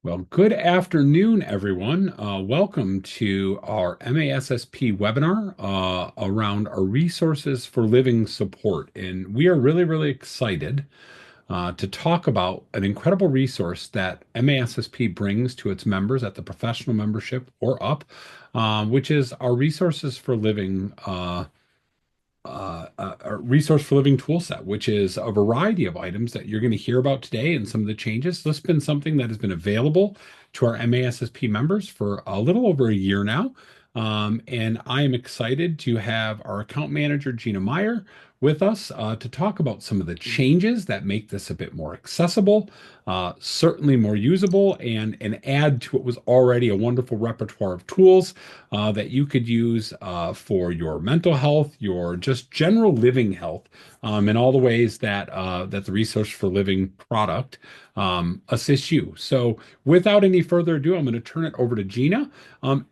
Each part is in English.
Well, good afternoon, everyone. Welcome to our MASSP webinar around our resources for living support. And we are really, really excited to talk about an incredible resource that MASSP brings to its members at the professional membership or up, which is our resources for living a resource for living tool set, which is a variety of items that you're going to hear about today and some of the changes. This has been something that has been available to our MASSP members for a little over a year now. And I am excited to have our account manager, Gina Meyer, with us to talk about some of the changes that make this a bit more accessible, certainly more usable, and add to what was already a wonderful repertoire of tools that you could use for your mental health, your just general living health, in all the ways that that the Resource for Living product assists you. So, without any further ado, I'm going to turn it over to Gina.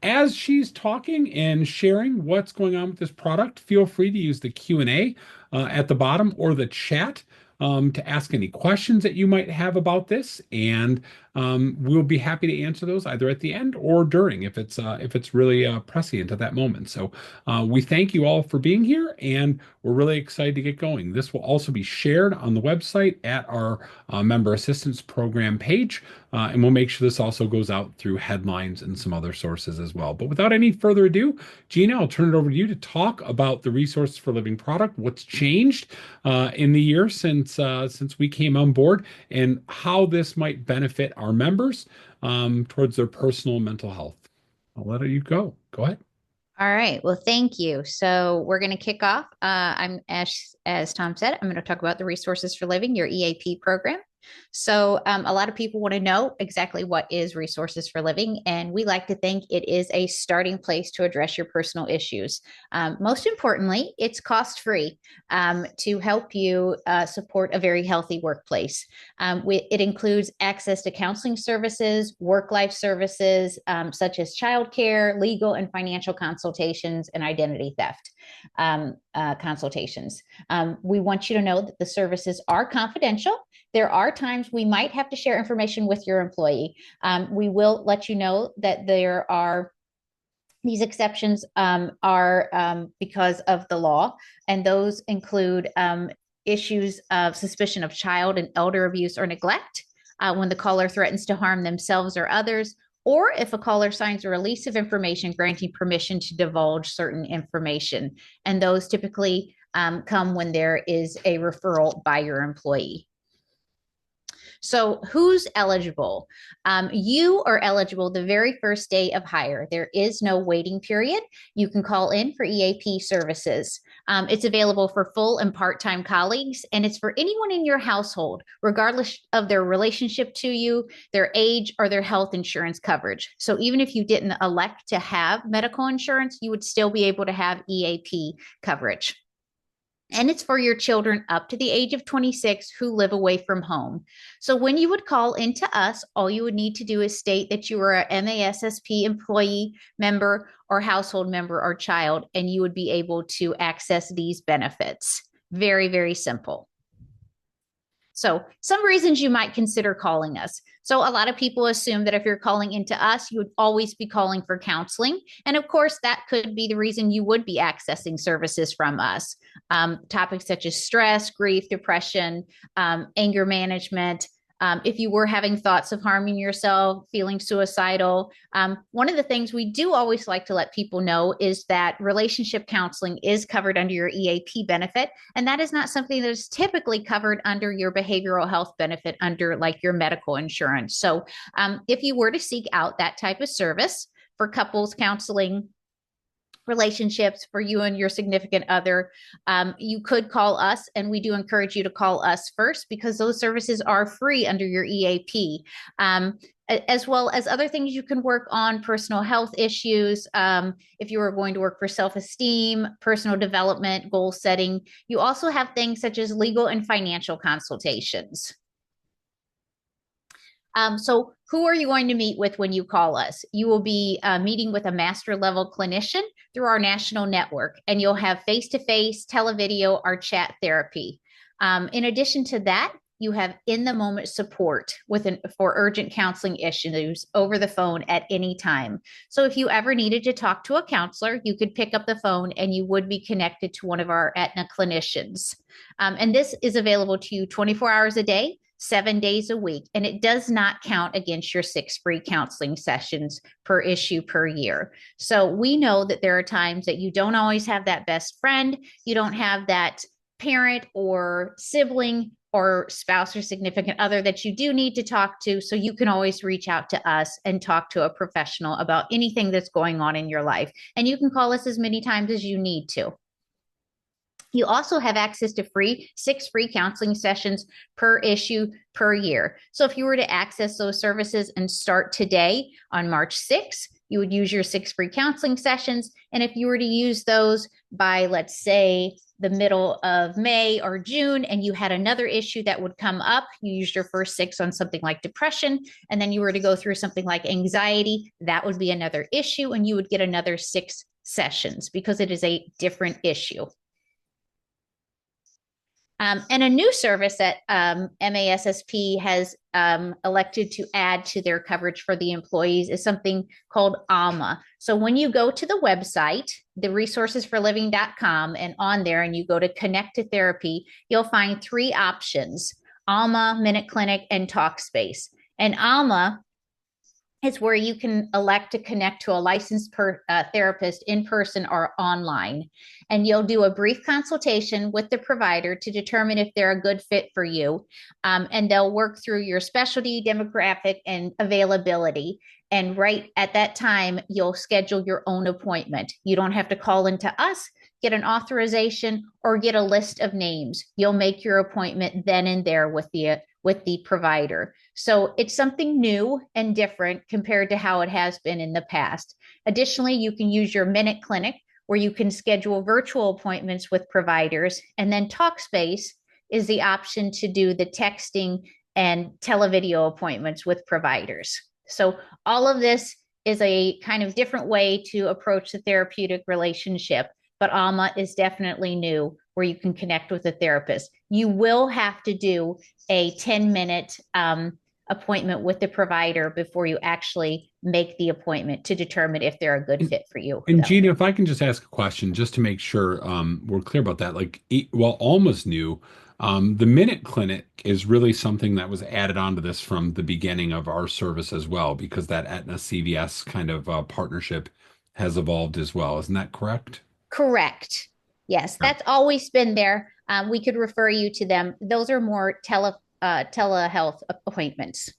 As she's talking and sharing what's going on with this product, feel free to use the Q&A at the bottom or the chat to ask any questions that you might have about this, and we'll be happy to answer those either at the end or during if it's really prescient at that moment. So we thank you all for being here, and we're really excited to get going. This will also be shared on the website at our member assistance program page, and we'll make sure this also goes out through headlines and some other sources as well. But without any further ado, Gina, I'll turn it over to you to talk about the Resource for Living product, what's changed in the year since we came on board, and how this might benefit our members towards their personal and mental health. I'll let you go. Go ahead. All right. Well, thank you. So we're going to kick off. I'm as Tom said, I'm going to talk about the Resources for Living, your EAP program. So a lot of people want to know exactly what is Resources for Living, and we like to think it is a starting place to address your personal issues. Most importantly, it's cost free to help you support a very healthy workplace. It includes access to counseling services, work life services, such as childcare, legal and financial consultations, and identity theft consultations. We want you to know that the services are confidential. There are times we might have to share information with your employee. We will let you know that there are these exceptions are because of the law, and those include issues of suspicion of child and elder abuse or neglect, when the caller threatens to harm themselves or others, or if a caller signs a release of information granting permission to divulge certain information. And those typically come when there is a referral by your employee. So, who's eligible? You are eligible the very first day of hire. There is no waiting period. You can call in for EAP services. It's available for full and part time colleagues, and it's for anyone in your household, regardless of their relationship to you, their age, or their health insurance coverage. So, even if you didn't elect to have medical insurance, you would still be able to have EAP coverage. And it's for your children up to the age of 26 who live away from home. So when you would call into us, all you would need to do is state that you are a MASSP employee, member, or household member or child, and you would be able to access these benefits. Very, very simple. So, some reasons you might consider calling us. So, a lot of people assume that if you're calling into us, you would always be calling for counseling. And of course, that could be the reason you would be accessing services from us. Topics such as stress, grief, depression, anger management. If you were having thoughts of harming yourself, feeling suicidal, one of the things we do always like to let people know is that relationship counseling is covered under your EAP benefit. And that is not something that is typically covered under your behavioral health benefit under like your medical insurance. So if you were to seek out that type of service for couples counseling, relationships, for you and your significant other, you could call us, and we do encourage you to call us first because those services are free under your EAP. As well as other things you can work on, personal health issues. If you are going to work for self-esteem, personal development, goal setting, you also have things such as legal and financial consultations. So who are you going to meet with when you call us? You will be meeting with a master level clinician through our national network, and you'll have face-to-face, televideo, or chat therapy. In addition to that, you have in the moment support for urgent counseling issues over the phone at any time. So if you ever needed to talk to a counselor, you could pick up the phone and you would be connected to one of our Aetna clinicians. And this is available to you 24 hours a day, 7 days a week, and it does not count against your 6 free counseling sessions per issue per year. So we know that there are times that you don't always have that best friend, you don't have that parent or sibling or spouse or significant other that you do need to talk to. So you can always reach out to us and talk to a professional about anything that's going on in your life. And you can call us as many times as you need to. You also have access to 6 free counseling sessions per issue per year. So if you were to access those services and start today on March 6th, you would use your 6 free counseling sessions. And if you were to use those by, let's say, the middle of May or June, and you had another issue that would come up, you used your first 6 on something like depression, and then you were to go through something like anxiety, that would be another issue, and you would get another 6 sessions because it is a different issue. And a new service that MASSP has elected to add to their coverage for the employees is something called ALMA. So when you go to the website, the resourcesforliving.com, and on there, and you go to connect to therapy, you'll find 3 options: ALMA, Minute Clinic, and Talkspace. And ALMA is where you can elect to connect to a licensed therapist in person or online. And you'll do a brief consultation with the provider to determine if they're a good fit for you. And they'll work through your specialty, demographic, and availability. And right at that time, you'll schedule your own appointment. You don't have to call into us, get an authorization, or get a list of names. You'll make your appointment then and there with the provider. So it's something new and different compared to how it has been in the past. Additionally, you can use your Minute Clinic, where you can schedule virtual appointments with providers. And then Talkspace is the option to do the texting and televideo appointments with providers. So all of this is a kind of different way to approach the therapeutic relationship, but ALMA is definitely new, where you can connect with a therapist. You will have to do a 10-minute appointment with the provider before you actually make the appointment to determine if they're a good fit for you. And Gina, if I can just ask a question, just to make sure we're clear about that, like while Alma's new, the Minute Clinic is really something that was added onto this from the beginning of our service as well, because that Aetna CVS kind of partnership has evolved as well. Isn't that correct? Correct. Yes, Yeah. that's always been there. We could refer you to them. Those are more telehealth appointments.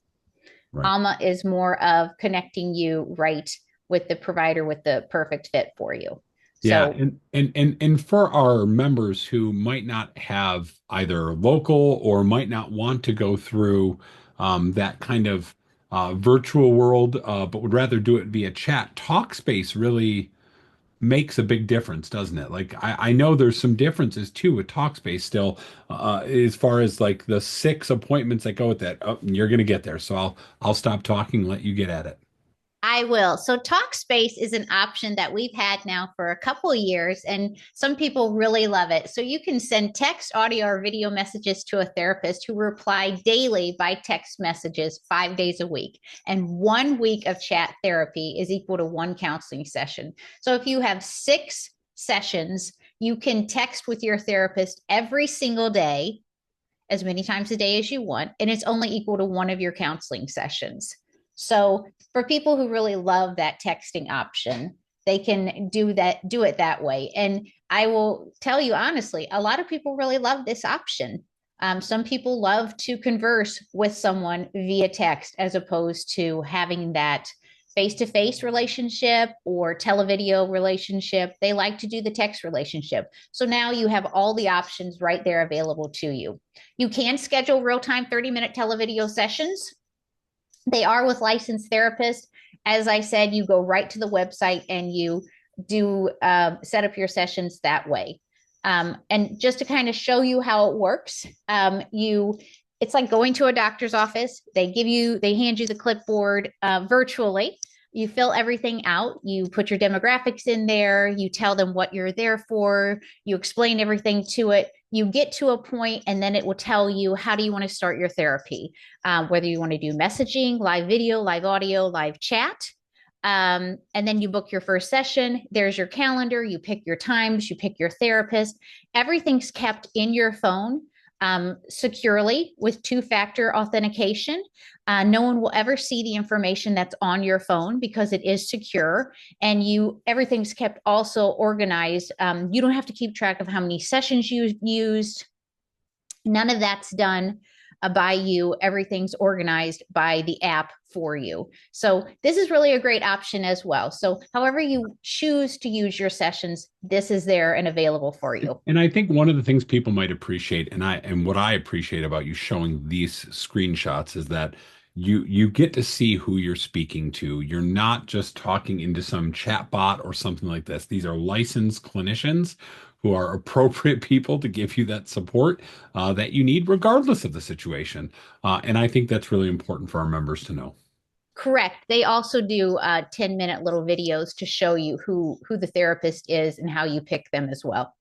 Right. ALMA is more of connecting you right with the provider with the perfect fit for you. Yeah, So and for our members who might not have either local or might not want to go through that kind of virtual world, but would rather do it via chat, Talkspace really makes a big difference, doesn't it? Like I know there's some differences too with Talkspace still, as far as like the 6 appointments that go with that. Oh, you're gonna get there, so I'll stop talking and let you get at it. I will. So Talkspace is an option that we've had now for a couple of years, and some people really love it. So you can send text, audio, or video messages to a therapist who reply daily by text messages 5 days a week. And 1 week of chat therapy is equal to 1 counseling session. So if you have 6 sessions, you can text with your therapist every single day, as many times a day as you want, and it's only equal to 1 of your counseling sessions. So for people who really love that texting option, they can do it that way. And I will tell you honestly, a lot of people really love this option. Some people love to converse with someone via text as opposed to having that face-to-face relationship or televideo relationship. They like to do the text relationship. So now you have all the options right there available to you. You can schedule real-time 30-minute televideo sessions. They are with licensed therapists. As I said, you go right to the website and you do set up your sessions that way. And just to kind of show you how it works, it's like going to a doctor's office. They hand you the clipboard virtually. You fill everything out. You put your demographics in there. You tell them what you're there for. You explain everything to it. you get to a point and then it will tell you how do you want to start your therapy, whether you want to do messaging, live video, live audio, live chat. And then you book your first session. There's your calendar. You pick your times, you pick your therapist. Everything's kept in your phone securely with two-factor authentication. No one will ever see the information that's on your phone because it is secure, and everything's kept also organized. You don't have to keep track of how many sessions you used. None of that's done by you. Everything's organized by the app for you. So this is really a great option as well. So however you choose to use your sessions, this is there and available for you. And I think one of the things people might appreciate, and what I appreciate about you showing these screenshots is that you get to see who you're speaking to. You're not just talking into some chat bot or something like this. These are licensed clinicians who are appropriate people to give you that support that you need, regardless of the situation. And I think that's really important for our members to know. Correct. They also do 10-minute little videos to show you who the therapist is and how you pick them as well.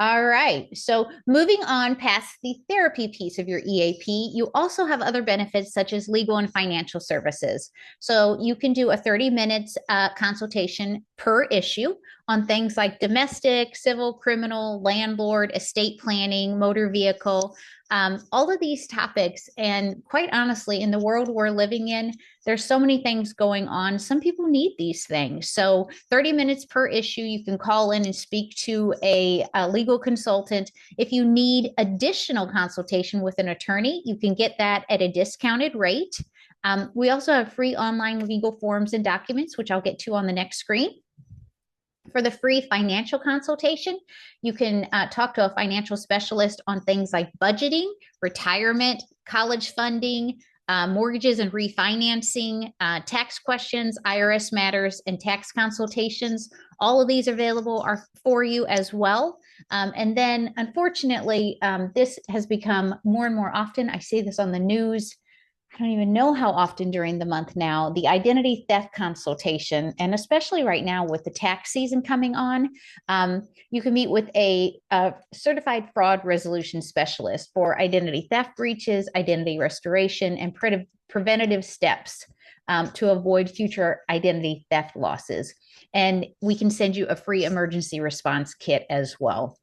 All right. So moving on past the therapy piece of your EAP, you also have other benefits such as legal and financial services. So you can do a 30 minutes consultation per issue on things like domestic, civil, criminal, landlord, estate planning, motor vehicle, all of these topics. And quite honestly, in the world we're living in, there's so many things going on. Some people need these things. So 30 minutes per issue, you can call in and speak to a legal consultant. If you need additional consultation with an attorney, you can get that at a discounted rate. We also have free online legal forms and documents, which I'll get to on the next screen. For the free financial consultation, you can talk to a financial specialist on things like budgeting, retirement, college funding, mortgages and refinancing, tax questions, IRS matters, and tax consultations. All of these available are for you as well. And then, unfortunately, this has become more and more often. I see this on the news. I don't even know how often during the month now, the identity theft consultation, and especially right now with the tax season coming on, you can meet with a certified fraud resolution specialist for identity theft breaches, identity restoration, and preventative steps to avoid future identity theft losses. And we can send you a free emergency response kit as well.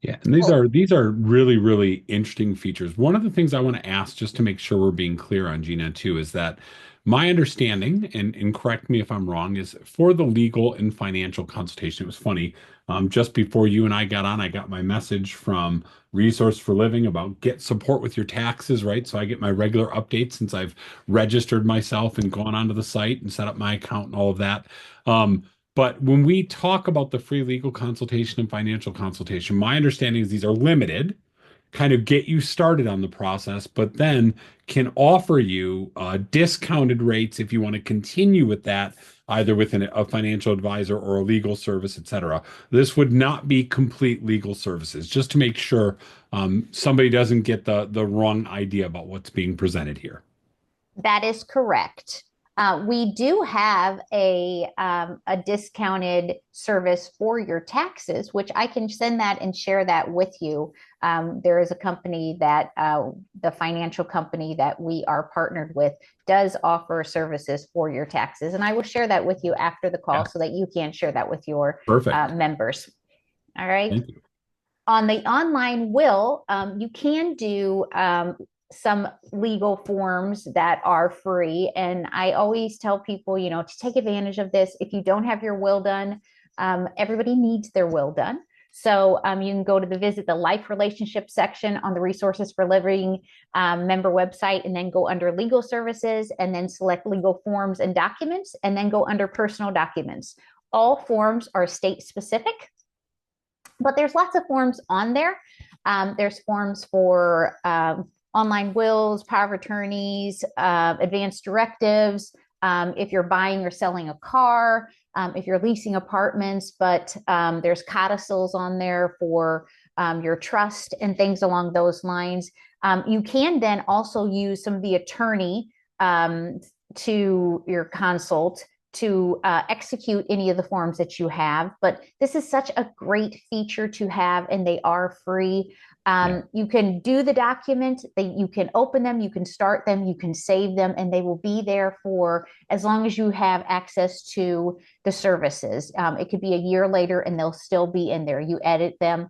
Yeah, and these are really, really interesting features. One of the things I want to ask, just to make sure we're being clear on, Gina, too, is that my understanding, and correct me if I'm wrong, is for the legal and financial consultation. It was funny. Just before you and I got on, I got my message from Resource for Living about get support with your taxes, right? So I get my regular updates since I've registered myself and gone onto the site and set up my account and all of that. But when we talk about the free legal consultation and financial consultation, my understanding is these are limited, kind of get you started on the process, but then can offer you discounted rates if you want to continue with that, either with a financial advisor or a legal service, etc. This would not be complete legal services, just to make sure somebody doesn't get the wrong idea about what's being presented here. That is correct. We do have a discounted service for your taxes, which I can send that and share that with you. There is a company that the financial company that we are partnered with does offer services for your taxes. And I will share that with you after the call so that you can share that with your members. All right. Thank you. On the online will, you can do some legal forms that are free. And I always tell people, to take advantage of this. If you don't have your will done, everybody needs their will done. So you can go to visit the life relationship section on the Resources for Living member website, and then go under legal services, and then select legal forms and documents, and then go under personal documents. All forms are state specific, but there's lots of forms on there. There's forms for online wills, power of attorneys, advanced directives, if you're buying or selling a car, if you're leasing apartments, but there's codicils on there for your trust and things along those lines. You can then also use some of the attorney to your consult execute any of the forms that you have. But this is such a great feature to have, and they are free. Yeah. You can do the document, you can open them, you can start them, you can save them, and they will be there for as long as you have access to the services. It could be a year later and they'll still be in there. You edit them.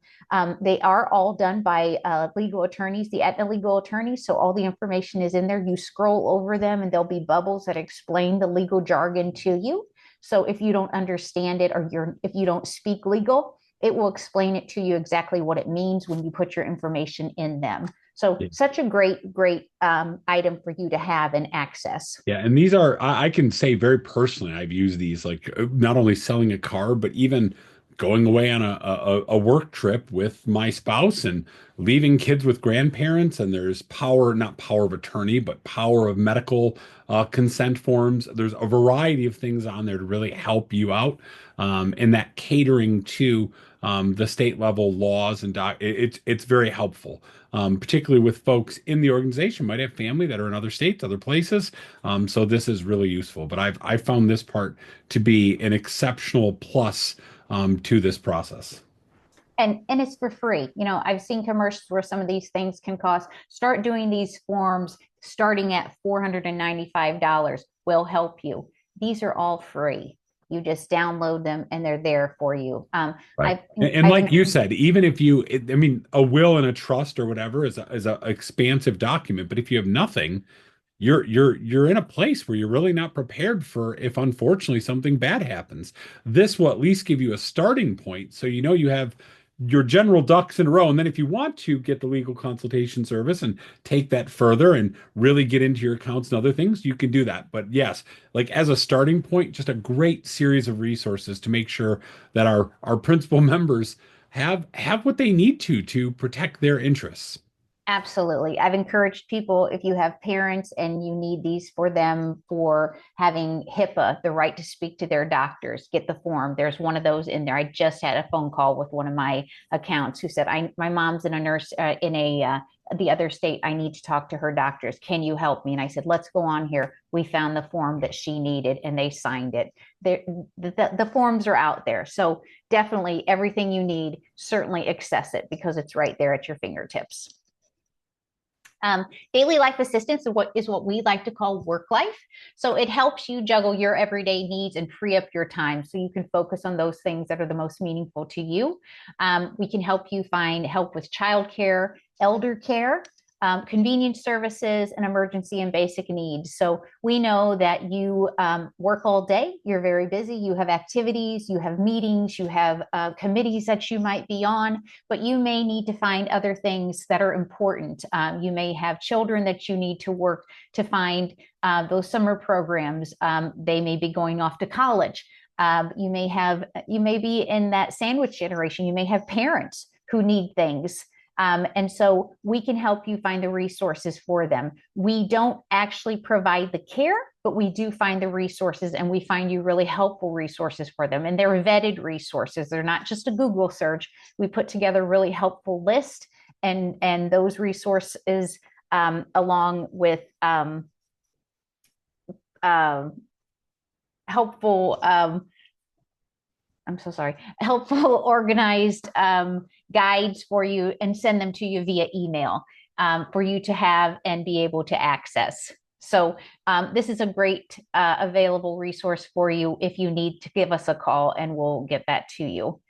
They are all done by legal attorneys, the Aetna legal attorneys. So all the information is in there. You scroll over them and there'll be bubbles that explain the legal jargon to you. So if you don't understand it, or if you don't speak legal, it will explain it to you exactly what it means when you put your information in them. So Yeah. such a great item for you to have and access. Yeah, and these are I can say very personally, I've used these like not only selling a car, but even going away on a work trip with my spouse and leaving kids with grandparents. And there's power, not power of attorney, but power of medical consent forms. There's a variety of things on there to really help you out, in that catering to the state level laws and it's very helpful. Particularly with folks in the organization might have family that are in other states, other places. So this is really useful. But I've found this part to be an exceptional plus to this process. And it's for free. I've seen commercials where some of these things can cost. Start doing these forms starting at $495 will help you. These are all free. You just download them and they're there for you. Right. I've And I've like you said, even if I mean, a will and a trust or whatever is a expansive document, but if you have nothing, you're in a place where you're really not prepared for if unfortunately something bad happens. This will at least give you a starting point, so you know you have your general ducks in a row. And then if you want to get the legal consultation service and take that further and really get into your accounts and other things, you can do that. But yes, like as a starting point, just a great series of resources to make sure that our principal members have what they need to protect their interests. Absolutely. I've encouraged people, if you have parents and you need these for them for having HIPAA, the right to speak to their doctors, get the form. There's one of those in there. I just had a phone call with one of my accounts who said, my mom's in a nurse in the other state. I need to talk to her doctors. Can you help me? And I said, let's go on here. We found the form that she needed and they signed it. The forms are out there. So definitely everything you need, certainly access it because it's right there at your fingertips. Daily life assistance is what we like to call work life. So it helps you juggle your everyday needs and free up your time so you can focus on those things that are the most meaningful to you. We can help you find help with childcare, elder care, convenience services, and emergency and basic needs. So we know that you work all day, you're very busy, you have activities, you have meetings, you have committees that you might be on, but you may need to find other things that are important. You may have children that you need to work to find those summer programs. They may be going off to college. You may be in that sandwich generation. You may have parents who need things. And so we can help you find the resources for them. We don't actually provide the care, but we do find the resources and we find you really helpful resources for them. And they're vetted resources. They're not just a Google search. We put together a really helpful list and those resources along with helpful I'm so sorry, helpful, organized guides for you and send them to you via email for you to have and be able to access. So this is a great available resource for you if you need to give us a call and we'll get that to you.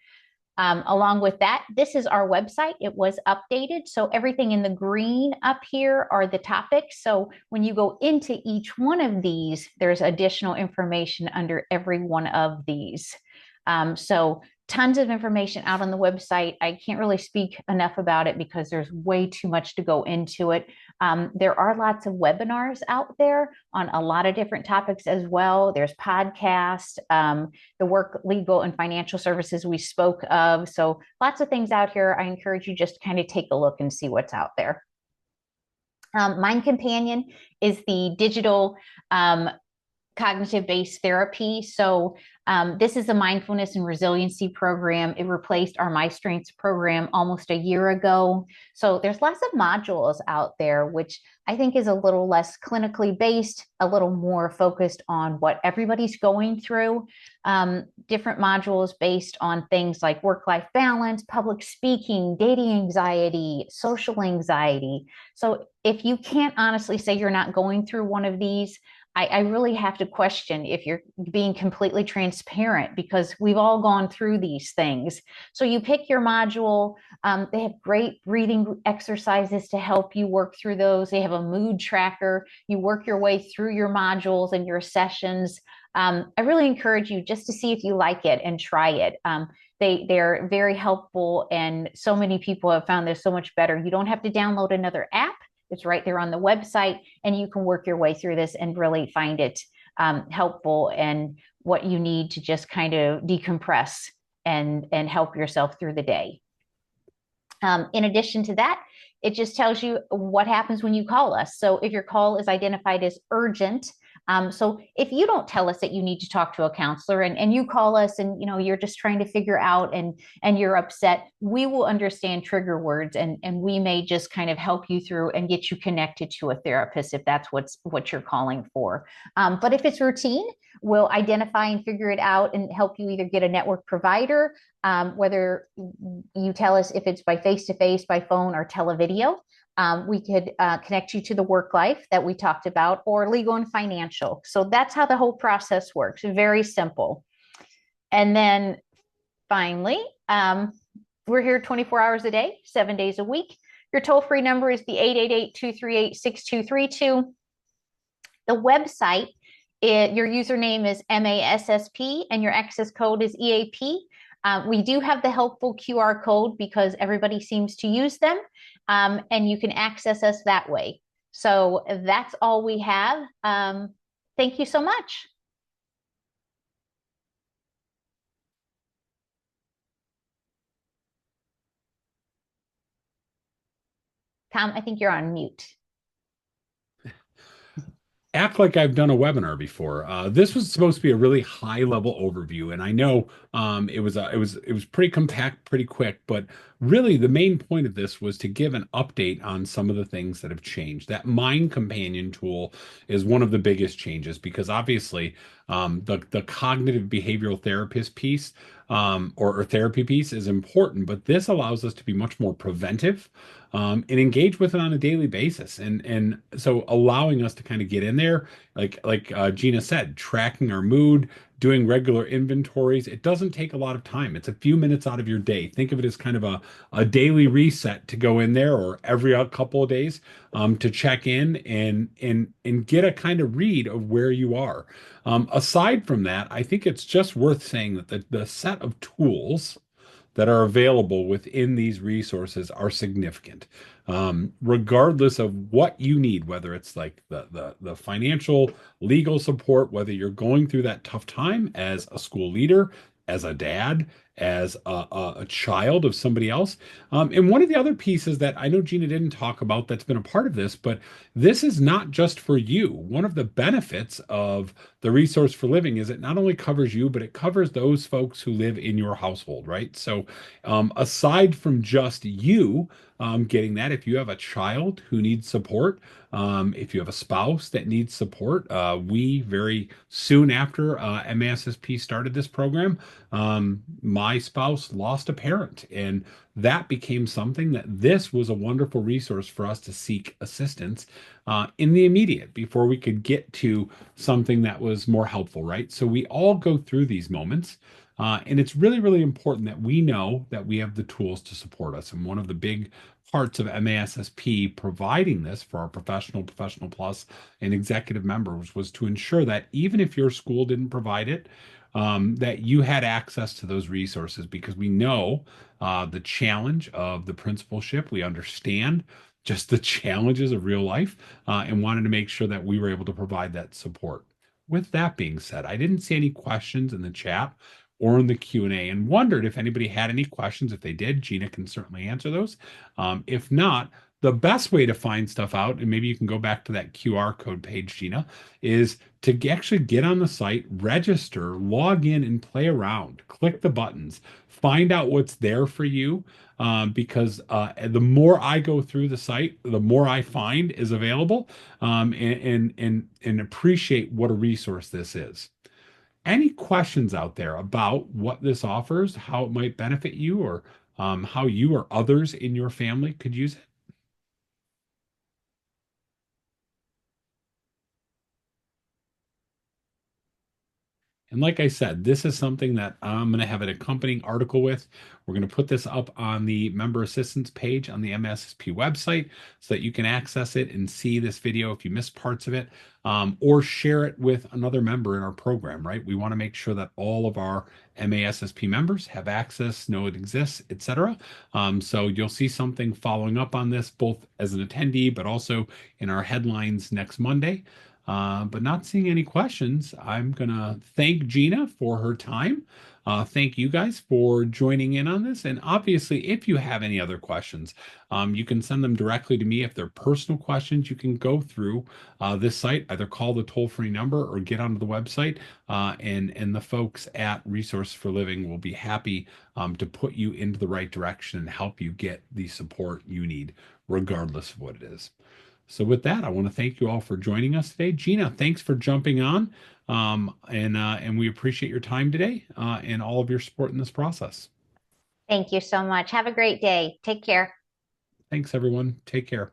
Along with that, this is our website. It was updated. So everything in the green up here are the topics. So when you go into each one of these, there's additional information under every one of these. So tons of information out on the website. I can't really speak enough about it because there's way too much to go into it. There are lots of webinars out there on a lot of different topics as well. There's podcasts, the work, legal, and financial services we spoke of. So lots of things out here. I encourage you just to kind of take a look and see what's out there. Mind Companion is the digital cognitive-based therapy. So This is a mindfulness and resiliency program. It replaced our My Strengths program almost a year ago. So there's lots of modules out there, which I think is a little less clinically based, a little more focused on what everybody's going through. Different modules based on things like work-life balance, public speaking, dating anxiety, social anxiety. So if you can't honestly say you're not going through one of these, I really have to question if you're being completely transparent, because we've all gone through these things. So you pick your module. They have great breathing exercises to help you work through those. They have a mood tracker. You work your way through your modules and your sessions. I really encourage you just to see if you like it and try it. They're very helpful, and so many people have found this so much better. You don't have to download another app. It's right there on the website, and you can work your way through this and really find it helpful and what you need to just kind of decompress and help yourself through the day. In addition to that, it just tells you what happens when you call us. So if your call is identified as urgent, so if you don't tell us that you need to talk to a counselor, and you call us and you're just trying to figure out and you're upset, we will understand trigger words, and we may just kind of help you through and get you connected to a therapist if that's what you're calling for. But if it's routine, we'll identify and figure it out and help you either get a network provider, whether you tell us if it's by face-to-face, by phone, or televideo. We could connect you to the work life that we talked about, or legal and financial. So that's how the whole process works. Very simple. And then finally, we're here 24 hours a day, 7 days a week. Your toll-free number is the 888-238-6232. The website, your username is MASSP and your access code is EAP. We do have the helpful QR code because everybody seems to use them, and you can access us that way. So that's all we have. Thank you so much. Tom, I think you're on mute. Act like I've done a webinar before. This was supposed to be a really high level overview, and I know it was pretty compact, pretty quick, but really the main point of this was to give an update on some of the things that have changed. That Mind Companion tool is one of the biggest changes because obviously the cognitive behavioral therapist piece or therapy piece is important, but this allows us to be much more preventive and engage with it on a daily basis. And so allowing us to kind of get in there, like Gina said, tracking our mood, doing regular inventories. It doesn't take a lot of time. It's a few minutes out of your day. Think of it as kind of a daily reset to go in there, or every couple of days to check in and get a kind of read of where you are. Aside from that, I think it's just worth saying that the set of tools that are available within these resources are significant. Regardless of what you need, whether it's like the financial, legal support, whether you're going through that tough time as a school leader, as a dad, as a child of somebody else. And one of the other pieces that I know Gina didn't talk about that's been a part of this, but this is not just for you. One of the benefits of the resource for living is it not only covers you, but it covers those folks who live in your household, right? So aside from just you getting that, if you have a child who needs support, if you have a spouse that needs support, we very soon after MASSP started this program, my spouse lost a parent, and that became something that this was a wonderful resource for us to seek assistance in the immediate before we could get to something that was more helpful, right? So we all go through these moments. And it's really, really important that we know that we have the tools to support us. And one of the big parts of MASSP providing this for our professional plus, and executive members was to ensure that even if your school didn't provide it, that you had access to those resources because we know the challenge of the principalship. We understand just the challenges of real life and wanted to make sure that we were able to provide that support. With that being said, I didn't see any questions in the chat or in the Q&A and wondered if anybody had any questions. If they did, Gina can certainly answer those. If not, The best way to find stuff out, and maybe you can go back to that QR code page, Gina, is to actually get on the site, register, log in, and play around. Click the buttons, find out what's there for you. Because the more I go through the site, the more I find is available, and appreciate what a resource this is. Any questions out there about what this offers, how it might benefit you, or how you or others in your family could use it? And like I said, this is something that I'm going to have an accompanying article with. We're going to put this up on the member assistance page on the MSSP website so that you can access it and see this video if you missed parts of it, or share it with another member in our program, right? We want to make sure that all of our MASSP members have access, know it exists, etc. So you'll see something following up on this, both as an attendee, but also in our headlines next Monday. But not seeing any questions, I'm going to thank Gina for her time. Thank you guys for joining in on this. And obviously, if you have any other questions, you can send them directly to me. If they're personal questions, you can go through this site, either call the toll-free number or get onto the website. And the folks at Resource for Living will be happy to put you into the right direction and help you get the support you need, regardless of what it is. So with that, I want to thank you all for joining us today. Gina, thanks for jumping on. And we appreciate your time today, and all of your support in this process. Thank you so much. Have a great day. Take care. Thanks, everyone. Take care.